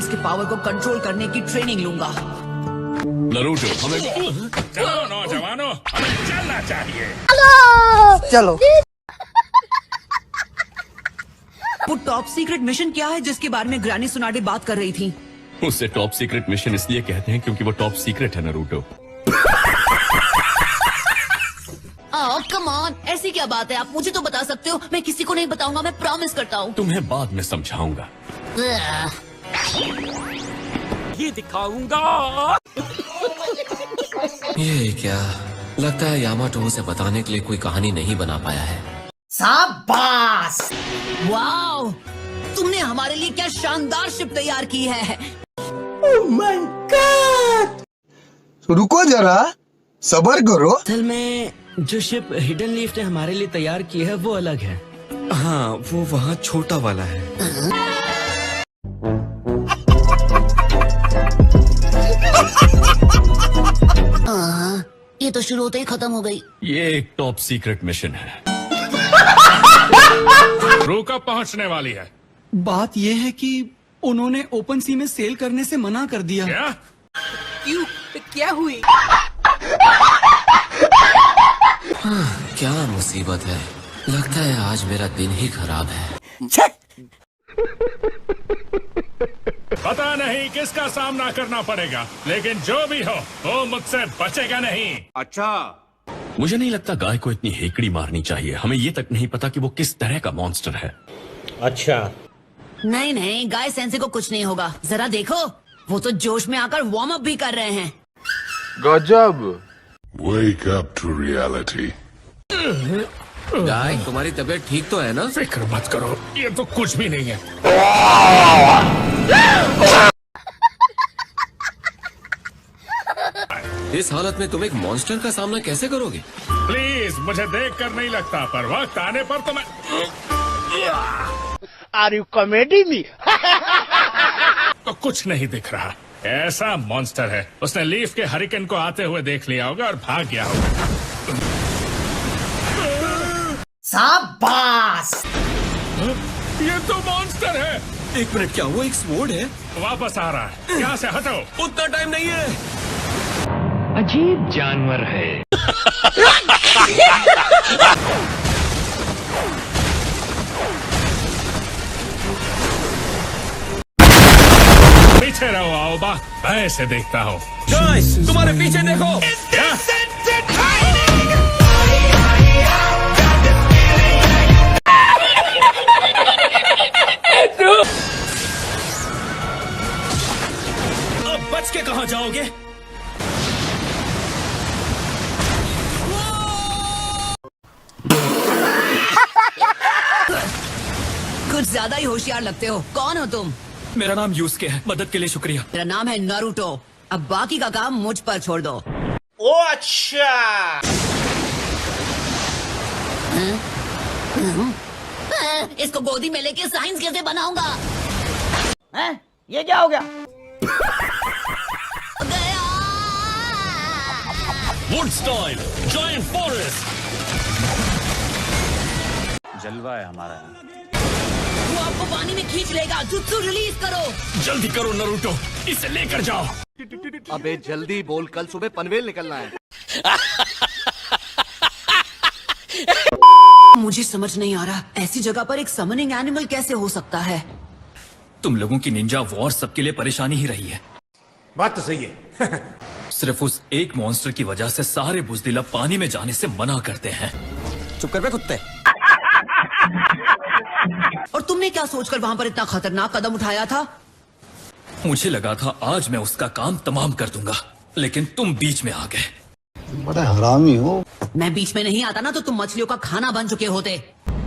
इसके पावर को कंट्रोल करने की ट्रेनिंग लूंगा। नारुतो, हमें चलो नौजवानों, हमें चलना चाहिए। चलो। वो टॉप सीक्रेट मिशन क्या है जिसके बारे में ग्रैनी सुनाडे बात कर रही थी? उसे टॉप सीक्रेट मिशन इसलिए कहते हैं क्योंकि वो टॉप सीक्रेट है नारुतो। कम ऑन, ऐसी क्या बात है? आप मुझे तो बता सकते हो, मैं किसी को नहीं बताऊंगा, मैं प्रॉमिस करता हूँ। तुम्हें बाद में समझाऊंगा। ये दिखाऊंगा। ये क्या लगता है यामाटो उसे बताने के लिए कोई कहानी नहीं बना पाया है। शाबाश। वाओ, तुमने हमारे लिए क्या शानदार शिप तैयार की है। Oh my God. रुको जरा, सब्र करो। असल में जो शिप हिडन लीफ ने हमारे लिए तैयार की है वो अलग है। हाँ, वो वहाँ छोटा वाला है। ये तो शुरू होते ही खत्म हो गई। ये एक टॉप सीक्रेट मिशन है। क्रू कब पहुंचने वाली है? बात ये है कि उन्होंने ओपन सी में सेल करने से मना कर दिया। क्या? क्यों? क्या हुई? क्या मुसीबत है, लगता है आज मेरा दिन ही खराब है। पता नहीं किसका सामना करना पड़ेगा, लेकिन जो भी हो वो मुझसे बचेगा नहीं। अच्छा, मुझे नहीं लगता गाय को इतनी हेकड़ी मारनी चाहिए। हमें ये तक नहीं पता कि वो किस तरह का मॉन्स्टर है। अच्छा। नहीं नहीं, गाय सेंसे को कुछ नहीं होगा। जरा देखो, वो तो जोश में आकर वार्म अप भी कर रहे हैं। गजब। Wake up to reality. गाय, तुम्हारी तबीयत ठीक तो है ना? फिक्र मत करो, ये तो कुछ भी नहीं है। इस हालत में तुम एक मॉन्स्टर का सामना कैसे करोगे? प्लीज, मुझे देखकर नहीं लगता, पर वक्त आने पर तो मैं। Are you comedy me? तो कुछ नहीं दिख रहा। ऐसा मॉन्स्टर है, उसने लीफ के हरिकेन को आते हुए देख लिया होगा और भाग गया होगा। शाबाश। ये तो मॉन्स्टर है। एक मिनट, क्या वो एक स्वॉर्ड है? वापस आ रहा है, यहाँ से हटो। उतना टाइम नहीं है। अजीब जानवर है। पीछे रहो आओबा, मैं इसे देखता हूँ। गाइस, तुम्हारे पीछे देखो। क्या? अब बच के कहाँ जाओगे? कुछ ज्यादा ही होशियार लगते हो। कौन हो तुम? मेरा नाम यूस्के है, मदद के लिए शुक्रिया। मेरा नाम है नारुतो। अब बाकी का काम मुझ पर छोड़ दो। ओ अच्छा। इसको गोदी में लेके साइंस कैसे बनाऊंगा? ये क्या हो गया? गया। Wood style, giant forest. जलवा है हमारा। वो आपको पानी में खींच लेगा। जुत्सु रिलीज करो। जल्दी करो नारुतो, इसे लेकर जाओ। अबे जल्दी बोल, कल सुबह पनवेल निकलना है। मुझे समझ नहीं आ रहा, ऐसी जगह पर एक समनिंग एनिमल कैसे हो सकता है? तुम लोगों की निंजा वॉर सबके लिए परेशानी ही रही है। बात तो सही है। सिर्फ उस एक मॉन्स्टर की वजह से सारे बुज़दिल अब पानी में जाने से मना करते हैं। चुप कर बे कुत्ते। और तुमने क्या सोचकर वहाँ पर इतना खतरनाक कदम उठाया था? मुझे लगा था आज मैं उसका काम तमाम कर दूंगा, लेकिन तुम बीच में आ गए। बड़ा हरामी हो। मैं बीच में नहीं आता ना तो तुम मछलियों का खाना बन चुके होते।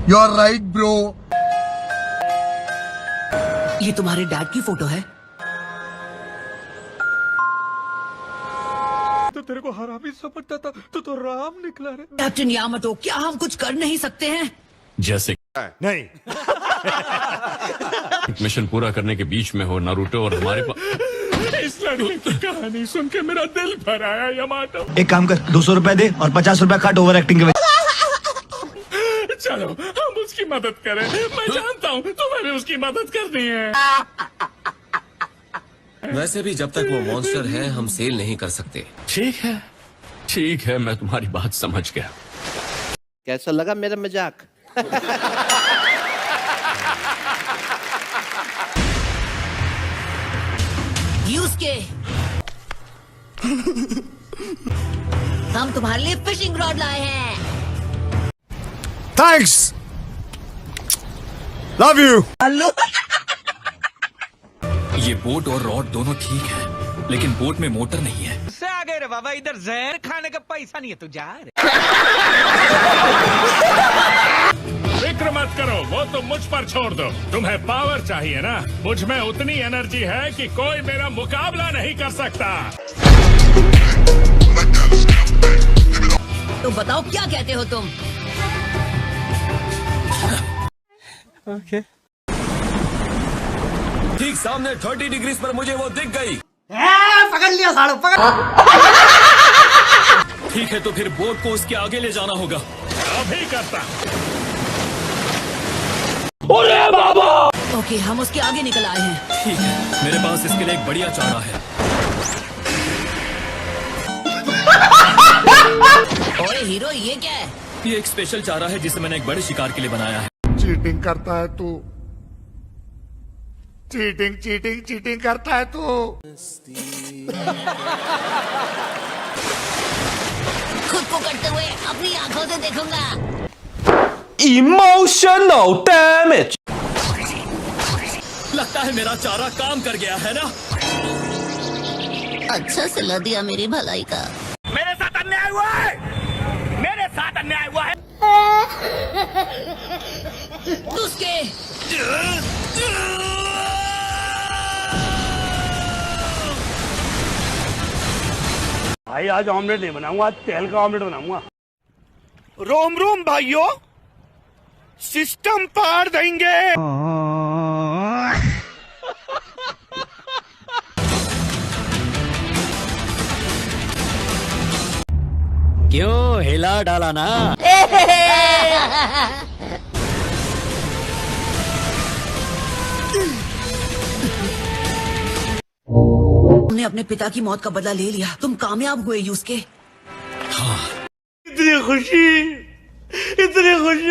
You are right bro. ये तुम्हारे डैड की फोटो है? तो तेरे को हरामी समझता था, तो राम निकला रे। कैप्टन यामाटो, क्या हम कुछ कर नहीं सकते हैं? जैसे नहीं। मिशन पूरा करने के बीच में हो नारुतो और हमारे पास। इस लड़के की कहानी सुन के मेरा दिल भर आया यामाटो। एक काम कर, 200 रुपए दे और 50 रुपए काट ओवर एक्टिंग के वजह। चलो हम उसकी मदद करें। मैं जानता हूँ तुम्हें भी उसकी मदद करनी है। वैसे भी जब तक वो मॉन्स्टर है हम सेल नहीं कर सकते। ठीक है, मैं तुम्हारी बात समझ गया। कैसा लगा मेरा मजाक? यूज के हम तुम्हारे लिए फिशिंग रॉड लाए हैं। Thanks, love you. ये बोट और रॉड दोनों ठीक है, लेकिन बोट में मोटर नहीं है। से आ गए रे बाबा, इधर जहर खाने का पैसा नहीं है, तू जा रे। फिक्र मत करो, वो तुम मुझ पर छोड़ दो। तुम्हें पावर चाहिए ना, मुझ में उतनी एनर्जी है कि कोई मेरा मुकाबला नहीं कर सकता। तो बताओ क्या कहते हो तुम? ओके। ठीक सामने 30 डिग्री पर मुझे वो दिख गई। पकड़ लिया साड़ू, पकड़। ठीक है, तो फिर बोट को उसके आगे ले जाना होगा। अभी करता। ओके, हम उसके आगे निकल आए हैं। ठीक है, मेरे पास इसके लिए एक बढ़िया चारा है। ओए हीरो, ये क्या है? ये एक स्पेशल चारा है जिसे मैंने एक बड़े शिकार के लिए बनाया है। चीटिंग करता है तू, चीटिंग करता है तू। खुद को करते हुए अपनी आंखों से देखूंगा। Emotional damage. लगता है मेरा चारा काम कर गया है ना। अच्छा सिला दिया मेरी भलाई का। मेरे साथ अन्याय हुआ है, मेरे साथ अन्याय हुआ है। उसके भाई आज ऑमलेट नहीं बनाऊंगा, आज तेल का ऑमलेट बनाऊंगा। रोम रोम भाइयों, सिस्टम पार देंगे। क्यों हिला डाला ना? तुमने अपने पिता की मौत का बदला ले लिया, तुम कामयाब हुए यूसुके। इतनी खुशी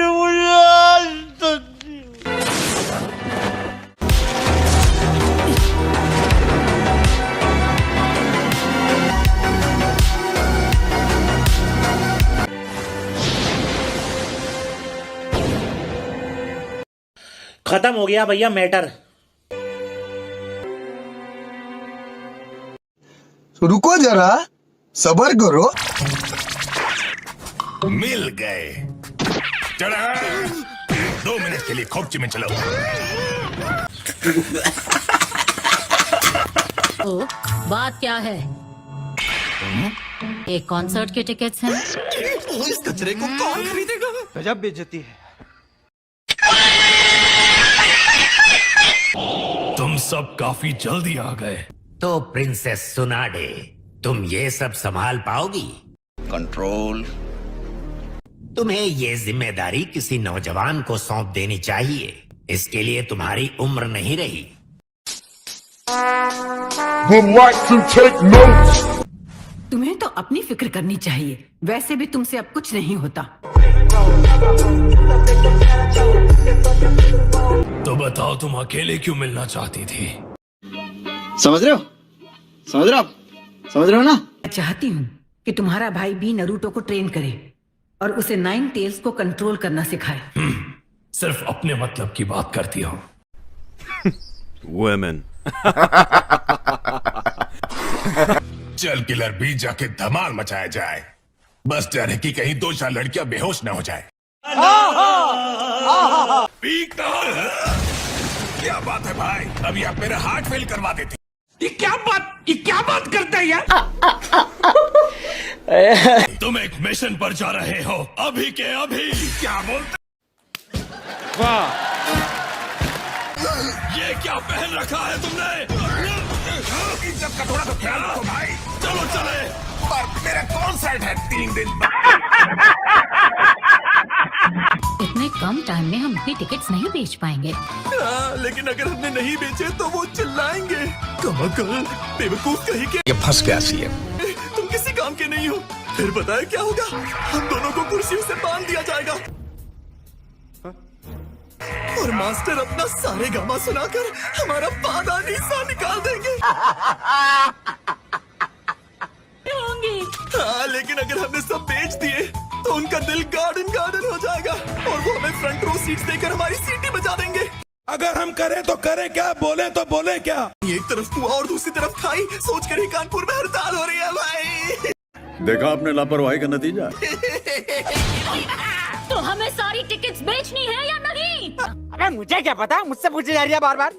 मुझे आज तक। खत्म हो गया भैया मैटर। रुको जरा, सबर करो। मिल गए। चला 2 मिनट के लिए खोपची में चलो। ओ, बात क्या है? एक कॉन्सर्ट के टिकट्स हैं। इस कचरे को कौन खरीदेगा? गजब बेइज्जती है। तुम सब काफी जल्दी आ गए। तो प्रिंसेस सुनाडे, तुम ये सब संभाल पाओगी? कंट्रोल। तुम्हें ये जिम्मेदारी किसी नौजवान को सौंप देनी चाहिए। इसके लिए तुम्हारी उम्र नहीं रही। Would like to take notes. तुम्हें तो अपनी फिक्र करनी चाहिए, वैसे भी तुमसे अब कुछ नहीं होता। तो बताओ, तुम अकेले क्यों मिलना चाहती थी? समझ रहे हो ना? मैं चाहती हूँ कि तुम्हारा भाई भी नरूटो को ट्रेन करे और उसे 9 टेल्स को कंट्रोल करना सिखाए। सिर्फ अपने मतलब की बात करती हो। वुमेन। चल किलर भी जाके धमाल मचाया जाए। बस डर है कि कहीं 2-4 लड़कियां बेहोश ना हो जाए। क्या बात है भाई, अभी आप मेरा हार्ट फेल करवा देते। ये क्या बात करते हैं यार? तुम एक मिशन पर जा रहे हो, अभी के अभी। क्या बोलते? वाह, ये क्या पहन रखा है तुमने? इज्जत का थोड़ा तो ख्याल रखो भाई। चलो चले। पर मेरा कॉन्सर्ट है 3 दिन बाद। इतने कम टाइम में हम इतनी टिकट्स नहीं बेच पाएंगे। लेकिन अगर हमने नहीं बेचे तो वो चिल्लाएंगे, कमाल बेवकूफ कहीं के। ये फंस गया सी तुम किसी काम के नहीं हो। फिर बताया क्या होगा? हम दोनों को कुर्सियों से बांध दिया जाएगा और मास्टर अपना सारे गामा सुनाकर हमारा पादानी सा निकाल देंगे। हाँ, लेकिन अगर हमने सब बेच दिए तो उनका दिल गार्डन गार्डन हो जाएगा और वो हमें फ्रंट रो सीट्स देकर हमारी सीटें बजा देंगे। अगर हम करें तो करें क्या, बोले तो बोले क्या? एक तरफ कुआं और दूसरी तरफ खाई, सोचकर ही कानपुर में हड़ताल हो रही है भाई। देखा आपने लापरवाही का नतीजा। तो हमें सारी टिकट्स बेचनी है या नहीं? अरे मुझे क्या पता, मुझसे पूछी जा रही है बार बार।